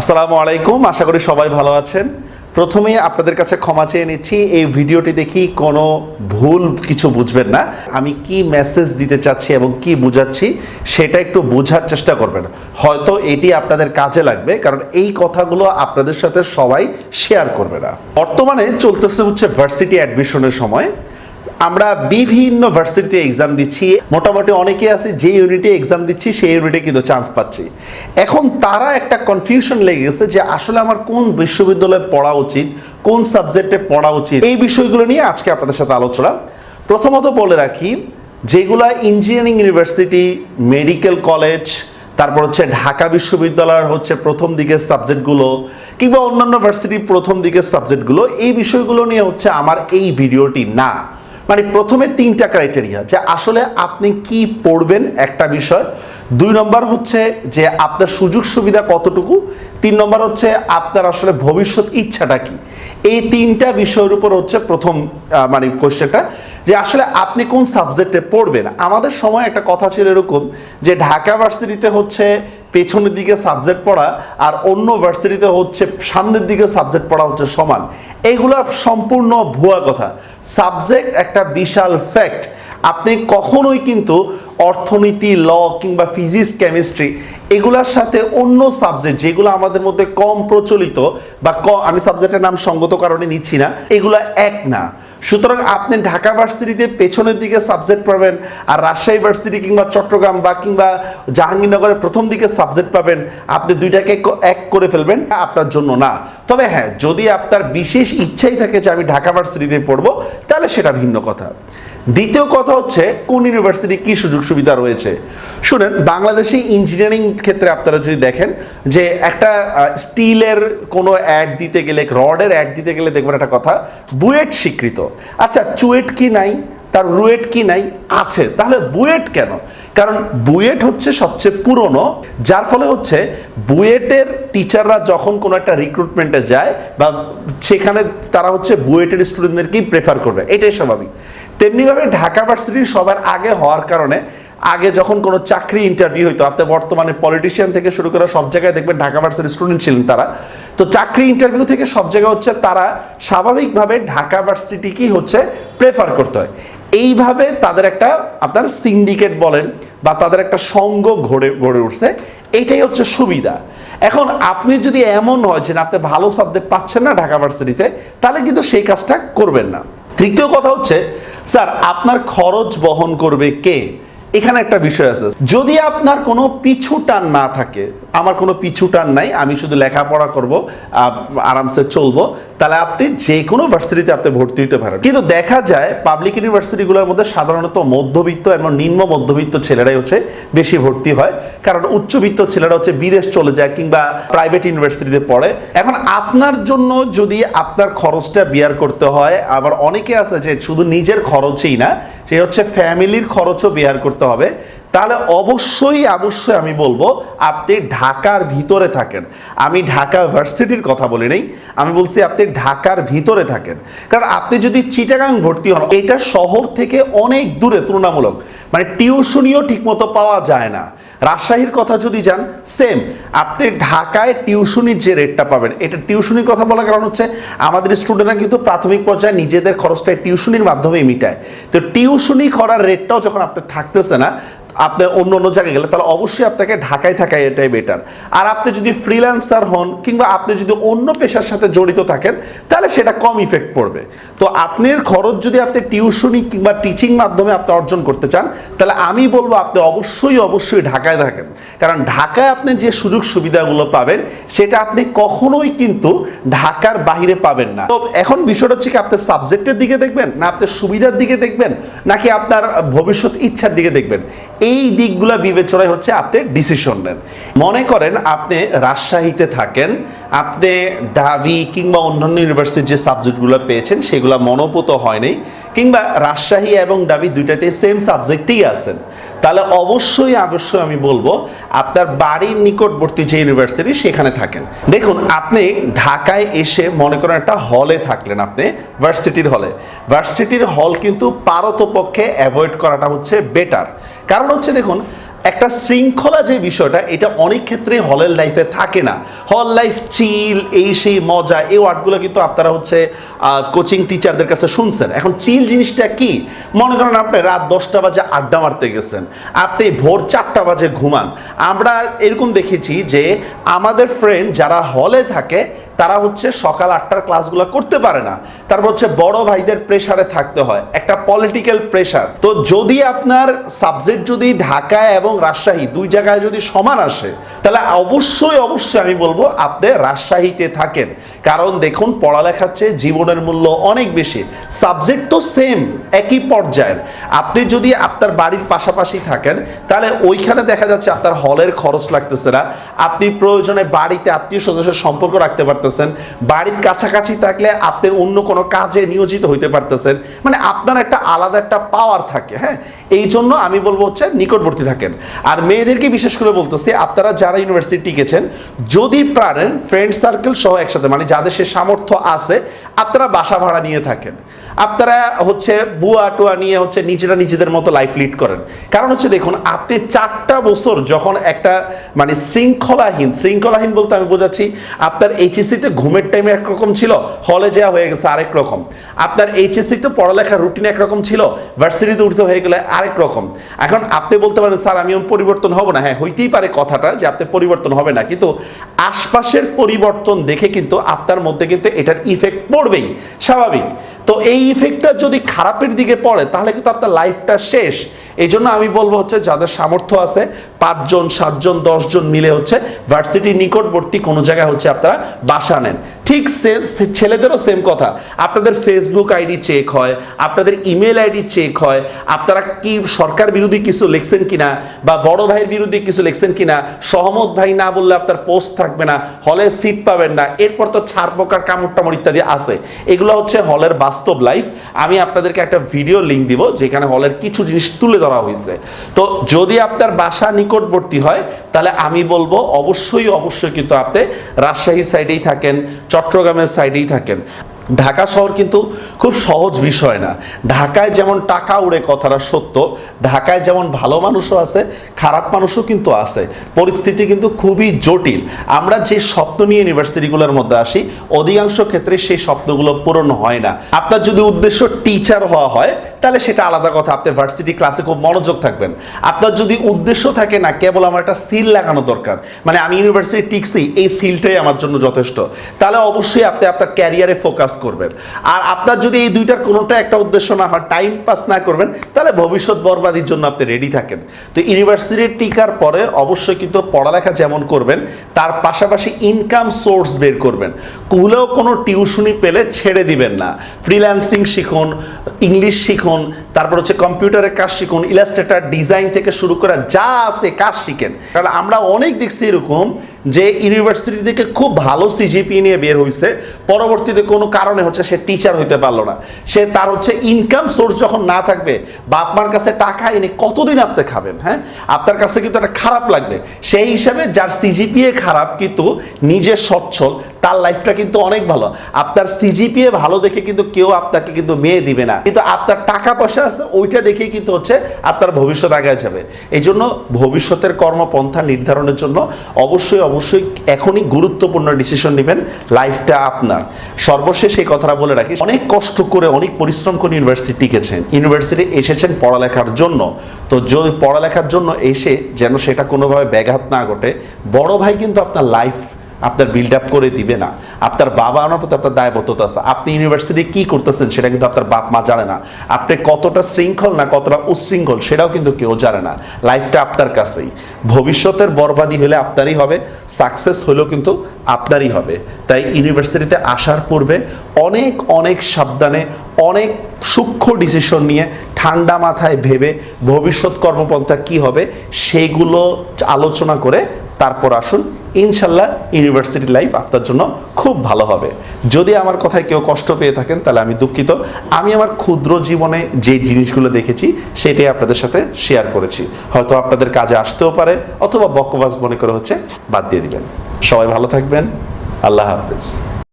আসসালামু আলাইকুম, আশা করি সবাই ভালো আছেন। প্রথমে আপনাদের কাছে ক্ষমা চেয়ে নিচ্ছি, এই ভিডিওটি দেখি কোনো ভুল কিছু বুঝবেন না। আমি কি মেসেজ দিতে চাচ্ছি এবং কি বোঝাচ্ছি সেটা একটু বোঝার চেষ্টা করবেন। হয়তো এটি আপনাদের কাজে লাগবে, কারণ এই কথাগুলো আপনাদের সাথে সবাই শেয়ার করবে না। বর্তমানে চলতেছে হচ্ছে ভার্সিটি অ্যাডমিশনের সময়। আমরা বিভিন্ন ভার্সিটিতে এক্সাম দিচ্ছি, মোটামুটি অনেকে আছে যে ইউনিটে এক্সাম দিচ্ছি সেই ইউনিটে কিন্তু চান্স পাচ্ছি। এখন তারা একটা কনফিউশন লেগে গেছে যে আসলে আমার কোন বিশ্ববিদ্যালয়ে পড়া উচিত, কোন সাবজেক্টে পড়া উচিত। এই বিষয়গুলো নিয়ে আজকে আপনাদের সাথে আলোচনা। প্রথমত বলে রাখি, যেগুলা ইঞ্জিনিয়ারিং ইউনিভার্সিটি, মেডিকেল কলেজ, তারপর হচ্ছে ঢাকা বিশ্ববিদ্যালয়ের হচ্ছে প্রথম দিকের সাবজেক্টগুলো, কিংবা অন্যান্য ভার্সিটির প্রথম দিকের সাবজেক্টগুলো, এই বিষয়গুলো নিয়ে হচ্ছে আমার এই ভিডিওটি না। মানে প্রথমে তিনটা ক্রাইটেরিয়া, যে আসলে আপনি কি পড়বেন একটা বিষয়, 2 নম্বর হচ্ছে যে আপনার সুযোগ সুবিধা কতটুকু, 3 নম্বর হচ্ছে আপনার আসলে ভবিষ্যৎ ইচ্ছাটা কি। এই তিনটা বিষয়ের উপর হচ্ছে প্রথম মানে কোশ্চেনটা, যে আসলে আপনি কোন সাবজেক্টে পড়বেন। আমাদের সময় একটা কথা ছিল এরকম যে ঢাকা ভার্সিটিতে হচ্ছে পেছনের দিকে সাবজেক্ট পড়া আর অন্য ভার্সিটিতে হচ্ছে সামনের দিকে সাবজেক্ট পড়া হচ্ছে সমান। এইগুলো সম্পূর্ণ ভুয়া কথা। সাবজেক্ট একটা বিশাল ফ্যাক্ট। আপনি কখনোই কিন্তু অর্থনীতি, ল কিংবা ফিজিক্স, কেমিস্ট্রি এগুলোর সাথে অন্য সাবজেক্ট যেগুলো আমাদের মধ্যে কম প্রচলিত বা আমি সাবজেক্টের নাম সঙ্গত কারণে নিচ্ছি না, এগুলো এক না। সুতরাং আপনি ঢাকা ভার্সিটিতে পেছনের দিকে সাবজেক্ট পাবেন, আর রাজশাহী ভার্সিটি কিংবা চট্টগ্রাম বা কিংবা জাহাঙ্গীরনগরের প্রথম দিকে সাবজেক্ট পাবেন, আপনি দুইটাকে এক করে ফেলবেন, আপনার জন্য না। তবে হ্যাঁ, যদি আপনার বিশেষ ইচ্ছাই থাকে যে আমি ঢাকা ভার্সিটিতে পড়বো, তাহলে সেটা ভিন্ন কথা। দ্বিতীয় কথা হচ্ছে কোন ইউনিভার্সিটি কি সুযোগ সুবিধা রয়েছে। শুনেন, বাংলাদেশি ইঞ্জিনিয়ারিং ক্ষেত্রে আপনারা যদি দেখেন যে একটা স্টিলের কোনো অ্যাড দিতে গেলে, রডের অ্যাড দিতে গেলে দেখবেন একটা কথা, বুয়েট স্বীকৃত। আচ্ছা, চুয়েট কি নাই, তার রুয়েট কি নাই? আছে। তাহলে বুয়েট কেন? কারণ বুয়েট হচ্ছে সবচেয়ে পুরনো, যার ফলে হচ্ছে বুয়েটের টিচাররা যখন কোনো একটা রিক্রুটমেন্টে যায় বা সেখানে তারা হচ্ছে বুয়েটের স্টুডেন্টদেরকেই প্রেফার করবে, এটাই স্বাভাবিক। তেমনিভাবে ঢাকা ভার্সিটির সবার আগে হওয়ার কারণে আগে যখন কোনো চাকরি ইন্টারভিউ হইতো, আপনি বর্তমানে পলিটিশিয়ান থেকে শুরু করে সব জায়গায় দেখবেন ঢাকা ভার্সিটির স্টুডেন্ট ছিলেন তারা, তো চাকরি ইন্টারভিউ থেকে সব জায়গায় হচ্ছে তারা স্বাভাবিকভাবে ঢাকা ভার্সিটিকেই হচ্ছে প্রেফার করতে হয়। এইভাবে তাদের একটা আপনার সিন্ডিকেট বলেন বা তাদের একটা সঙ্গ গড়ে উঠছে, এইটাই হচ্ছে সুবিধা। এখন আপনি যদি এমন হয় যে আপনি ভালো সাবজেক্ট পাচ্ছেন না ঢাকা ভার্সিটিতে, তাহলে কিন্তু সেই কাজটা করবেন না। তৃতীয় কথা হচ্ছে, স্যার আপনার খরচ বহন করবে কে? এখানে একটা বিষয় আছে। যদি আপনার কোনো পিছু টান না থাকে, আমার কোনো পিছু টান নাই, আমি শুধু লেখাপড়া করব, আরামসে চলবো, তাহলে আপনি যে কোনো ভার্সিটিতে আপনি ভর্তি হতে পারেন। কিন্তু দেখা যায় পাবলিক ইউনিভার্সিটিগুলোর মধ্যে সাধারণত মধ্যবিত্ত এবং নিম্ন মধ্যবিত্ত ছেলেরাই হচ্ছে বেশি ভর্তি হয়, কারণ উচ্চবিত্ত ছেলেরা হচ্ছে বিদেশ চলে যায় কিংবা প্রাইভেট ইউনিভার্সিটিতে পড়ে। এখন আপনার জন্য যদি আপনার খরচটা বিয়ার করতে হয়, আবার অনেকে আছে যে শুধু নিজের খরচই না, সে হচ্ছে ফ্যামিলির খরচও বিয়ার করতে হবে, তাহলে অবশ্যই আমি বলবো আপনি ঢাকার ভিতরে থাকেন। আমি ঢাকা ভার্সিটির কথা বলি নাই, আমি বলছি আপনি ঢাকার ভিতরে থাকেন। কারণ আপনি যদি চিটাগাং ভর্তি হন, এটা শহর থেকে অনেক দূরে তুলনামূলক, মানে টিউশনিও ঠিকমতো পাওয়া যায় না। রাজশাহীর কথা যদি যান, সেম, আপনি ঢাকায় টিউশনির যে রেটটা পাবেন, এটা টিউশনির কথা বলার কারণ হচ্ছে আমাদের স্টুডেন্টরা কিন্তু প্রাথমিক পর্যায়ে নিজেদের খরচটা টিউশনির মাধ্যমে মিটায়। তো টিউশনি করার রেটটাও যখন আপনার থাকতেছে না, আপনি অন্য জায়গায় গেলে, তাহলে অবশ্যই আপনাকে ঢাকায় থাকা এটাই বেটার। আর আপনি যদি ফ্রিল্যান্সার হন কিংবা আপনি যদি অন্য পেশার সাথে জড়িত থাকেন, তাহলে সেটা কম ইফেক্ট পড়বে। তো আপনার খরচ যদি আপনি টিউশনি কিংবা টিচিং মাধ্যমে আপনি অর্জন করতে চান, তাহলে আমি বলবো আপনি অবশ্যই ঢাকায় থাকেন। কারণ ঢাকায় আপনি যে সুযোগ সুবিধাগুলো পাবেন, সেটা আপনি কখনোই কিন্তু ঢাকার বাইরে পাবেন না। তো এখন বিষয়টা হচ্ছে কি, আপনি সাবজেক্টের দিকে দেখবেন, না আপনার সুবিধার দিকে দেখবেন, নাকি আপনার ভবিষ্যৎ ইচ্ছার দিকে দেখবেন, এই দিকগুলা বিবেচনায় হচ্ছে আপনি ডিসিশন নেন। মনে করেন আপনি রাজশাহীতে থাকেন, আপনি ঢাবি কিংবা অন্যান্য ইউনিভার্সিটির যে সাবজেক্টগুলো পেয়েছেন সেগুলো মনোপুত হয়নি, কিংবা রাজশাহী এবং ঢাবি দুইটাতে সেম সাবজেক্টেই আছেন, তাহলে অবশ্যই আমি বলবো আপনার বাড়ির নিকটবর্তী যে ইউনিভার্সিটি সেখানে থাকেন। দেখুন, আপনি ঢাকায় এসে মনে করেন একটা হলে থাকলেন, আপনি ভার্সিটির হল কিন্তু পারতপক্ষে অ্যাভয়েড করাটা হচ্ছে বেটার। কারণ হচ্ছে দেখুন, একটা শৃঙ্খলা যে বিষয়টা, এটা অনেক ক্ষেত্রে হলের লাইফে থাকে না। হল লাইফ চিল, এই সেই মজা, এই ওয়ার্ডগুলো কিন্তু আপনারা হচ্ছে কোচিং টিচারদের কাছে শুনছেন। এখন চিল জিনিসটা কি? মনে করেন আপনি রাত 10টা বাজে আড্ডা মারতে গেছেন, আপনি ভোর 4টা বাজে ঘুমান। আমরা এরকম দেখেছি যে আমাদের ফ্রেন্ড যারা হলে থাকে তারা হচ্ছে সকাল 8টার ক্লাসগুলো করতে পারে না, তারপর হচ্ছে বড় ভাইদের প্রেসারে থাকতে হয়, একটা পলিটিক্যাল প্রেসার। তো যদি আপনার সাবজেক্ট যদি ঢাকায় এবং রাজশাহী দুই জায়গায় যদি সমান আসে, তাহলে অবশ্যই আমি বলবো আপনি রাজশাহীতে থাকেন। কারণ দেখুন, পড়ালেখার চেয়ে জীবনের মূল্য অনেক বেশি। সাবজেক্ট তো সেম, একই পর্যায়ের। আপনি যদি আপনার বাড়ির পাশাপাশি থাকেন, তাহলে ওইখানে দেখা যাচ্ছে আপনার হলের খরচ লাগতেছে না, আপনি প্রয়োজনে বাড়িতে আত্মীয় স্বজনের সম্পর্ক রাখতে পারতেছেন, বাড়ির কাছাকাছি থাকলে আপনি অন্য কোনো কাজে নিয়োজিত হইতে পারতেছেন, মানে আপনার একটা আলাদা একটা পাওয়ার থাকে। হ্যাঁ, এই জন্য আমি বলবো হচ্ছে নিকটবর্তী থাকেন। আর মেয়েদেরকে বিশেষ করে বলতেছি, আপনারা যারা ইউনিভার্সিটি টিকেছেন, যদি পারেন ফ্রেন্ড সার্কেল সহ একসাথে, মানে যাদের সে সামর্থ্য আছে, আপনারা বাসা ভাড়া নিয়ে থাকেন। আপনারা হচ্ছে বুয়া টুয়া নিয়ে হচ্ছে নিজেদের মতো লাইফ লিড করেন। কারণ হচ্ছে দেখুন, আপনি 4টা বছর যখন একটা মানে শৃঙ্খলাহীন বলতে আমি বোঝাচ্ছি, আপনার এইচএসসিতে ঘুমের টাইমে একরকম ছিল, হলে যাওয়া হয়ে গেছে আরেক রকম। আপনার এইচএসসিতে পড়ালেখার রুটিন একরকম ছিল, ভার্সিটিতে উঠতে হয়ে গেলে আরেক রকম। এখন আপনি বলতে পারেন স্যার আমি পরিবর্তন হব না। হ্যাঁ, হইতেই পারে কথাটা যে আপনি পরিবর্তন হবে না, কিন্তু আশপাশের পরিবর্তন দেখে কিন্তু আপনার মধ্যে কিন্তু এটার ইফেক্ট পড়বেই, স্বাভাবিক। তো এই ইফেক্টটা যদি খারাপের দিকে পড়ে, তাহলে কিন্তু আপনার লাইফটা শেষ। এই জন্য আমি বলবো হচ্ছে যাদের সামর্থ্য আছে, 5 জন 7 জন 10 জন মিলে হচ্ছে ভার্সিটির নিকটবর্তী কোনো জায়গায় হচ্ছে আপনারা বাসা নেন। ঠিক ছেলেদেরও সেম কথা, আপনাদের ফেসবুক আইডি চেক হয়, আপনাদের ইমেল আইডি চেক হয়, আপনারা কি সরকার বিরোধী কিছু লিখছেন কিনা, বা বড় ভাইয়ের বিরোধী কিছু লিখছেন কিনা। সহমত ভাই না বললে আপনার পোস্ট থাকবে না, হলে সিট পাবেন না। এরপর তো ছাড় পোকার কামড় টামড় ইত্যাদি আছে। এগুলো হচ্ছে হলের বাস্তব লাইফ। আমি আপনাদেরকে একটা ভিডিও লিঙ্ক দিব যেখানে হলের কিছু জিনিস তুলে ধরা হয়েছে। তো যদি আপনার বাসা নিকটবর্তী হয়, তাহলে আমি বলবো অবশ্যই কিন্তু আপনি রাজশাহী সাইডেই থাকেন, চট্টগ্রামের সাইডেই থাকেন। ঢাকা শহর কিন্তু খুব সহজ বিষয় না। ঢাকায় যেমন টাকা উড়ে, কথাটা সত্য, ঢাকায় যেমন ভালো মানুষও আছে, খারাপ মানুষও কিন্তু আছে। পরিস্থিতি কিন্তু খুবই জটিল। আমরা যে স্বপ্ন নিয়ে ইউনিভার্সিটিগুলোর মধ্যে আসি, অধিকাংশ ক্ষেত্রে সেই স্বপ্নগুলো পূরণ হয় না। আপনার যদি উদ্দেশ্য টিচার হওয়া হয়, তাহলে সেটা আলাদা কথা, আপনি ভার্সিটি ক্লাসে খুব মনোযোগ থাকবেন। আপনার যদি উদ্দেশ্য থাকে না কেবল আমার একটা সিল লাগানো দরকার, মানে আমি ইউনিভার্সিটি টিকছি, এই সিলটাই আমার জন্য যথেষ্ট, তাহলে অবশ্যই আপনি আপনার ক্যারিয়ারে ফোকাস করবেন। আর আপনার যদি এই দুইটার কোনোটা একটা উদ্দেশ্য না হয়, টাইম পাস না করবেন, তাহলে ভবিষ্যৎ বরবাদির জন্য আপনি রেডি থাকেন। তো ইউনিভার্সিটি টিকার পরে অবশ্যই কিন্তু পড়ালেখা যেমন করবেন, তার পাশাপাশি ইনকাম সোর্স বের করবেন। কুলেও কোনো টিউশনি পেলে ছেড়ে দিবেন না। ফ্রিল্যান্সিং শিখুন, ইংলিশ শিখুন, তারপর হচ্ছে কম্পিউটারের কাজ শিখুন, ইলাস্ট্রেটর ডিজাইন থেকে শুরু করে যা আছে কাজ শিখেন। কারণ আমরা অনেক দেখছি এরকম যে ইউনিভার্সিটি থেকে খুব ভালো সিজিপি নিয়ে বের হয়েছে, পরবর্তীতে কোনো কারণে হচ্ছে সে টিচার হইতে পারলো না। সে তার হচ্ছে ইনকাম সোর্স যখন না থাকবে, বাপ মার কাছে টাকা এনে কতদিন আপনি খাবেন? হ্যাঁ, আপনার কাছে কিন্তু একটা খারাপ লাগবে। সেই হিসাবে যার সিজিপিএ খারাপ কিন্তু নিজে সচ্ছল, তার লাইফটা কিন্তু অনেক ভালো। আপনার সিজিপিএ ভালো দেখে কিন্তু কেউ আপনাকে কিন্তু মেয়ে দিবে না, কিন্তু আপনার টাকা পয়সা আছে ওইটা দেখেই কিন্তু হচ্ছে আপনার ভবিষ্যৎ আগায় যাবে। এই জন্য ভবিষ্যতের কর্মপন্থা নির্ধারণের জন্য অবশ্যই এখনই গুরুত্বপূর্ণ ডিসিশন নেবেন, লাইফটা আপনার। সর্বশেষ এই কথাটা বলে রাখি, অনেক কষ্ট করে অনেক পরিশ্রম করে ইউনিভার্সিটি টিকেছেন, ইউনিভার্সিটি এসেছেন পড়ালেখার জন্য। তো যদি পড়ালেখার জন্য এসে যেন সেটা কোনোভাবে ব্যাঘাত না ঘটে, বড় ভাই কিন্তু আপনার লাইফ আপনার বিল্ড আপ করে দিবে না। আপনার বাবা আমার প্রতি আপনার দায়বদ্ধতা আছে। আপনি ইউনিভার্সিটি কি করতেছেন সেটা কিন্তু আপনার বাপ মা জানে না। আপনি কতটা শৃঙ্খল না কতটা উশৃঙ্খল সেটাও কিন্তু কেউ জানে না। লাইফটা আপনার কাছেই। ভবিষ্যতের বরবাদি হলে আপনারই হবে, সাকসেস হলেও কিন্তু আপনারই হবে। তাই ইউনিভার্সিটিতে আসার পূর্বে অনেক সাবধানে, অনেক সূক্ষ্ম ডিসিশন নিয়ে ঠান্ডা মাথায় ভেবে ভবিষ্যৎ কর্মপন্থা কি হবে সেইগুলো আলোচনা করে তারপর আসুন। ইনশাল্লাহ ইউনিভার্সিটি লাইফ আপনার জন্য খুব ভালো হবে। যদি আমার কথায় কেউ কষ্ট পেয়ে থাকেন তাহলে আমি দুঃখিত। আমি আমার ক্ষুদ্র জীবনে যে জিনিসগুলো দেখেছি সেটাই আপনাদের সাথে শেয়ার করেছি। হয়তো আপনাদের কাজে আসতেও পারে, অথবা বকবাস মনে করে হচ্ছে বাদ দিয়ে দিবেন। সবাই ভালো থাকবেন। আল্লাহ হাফেজ।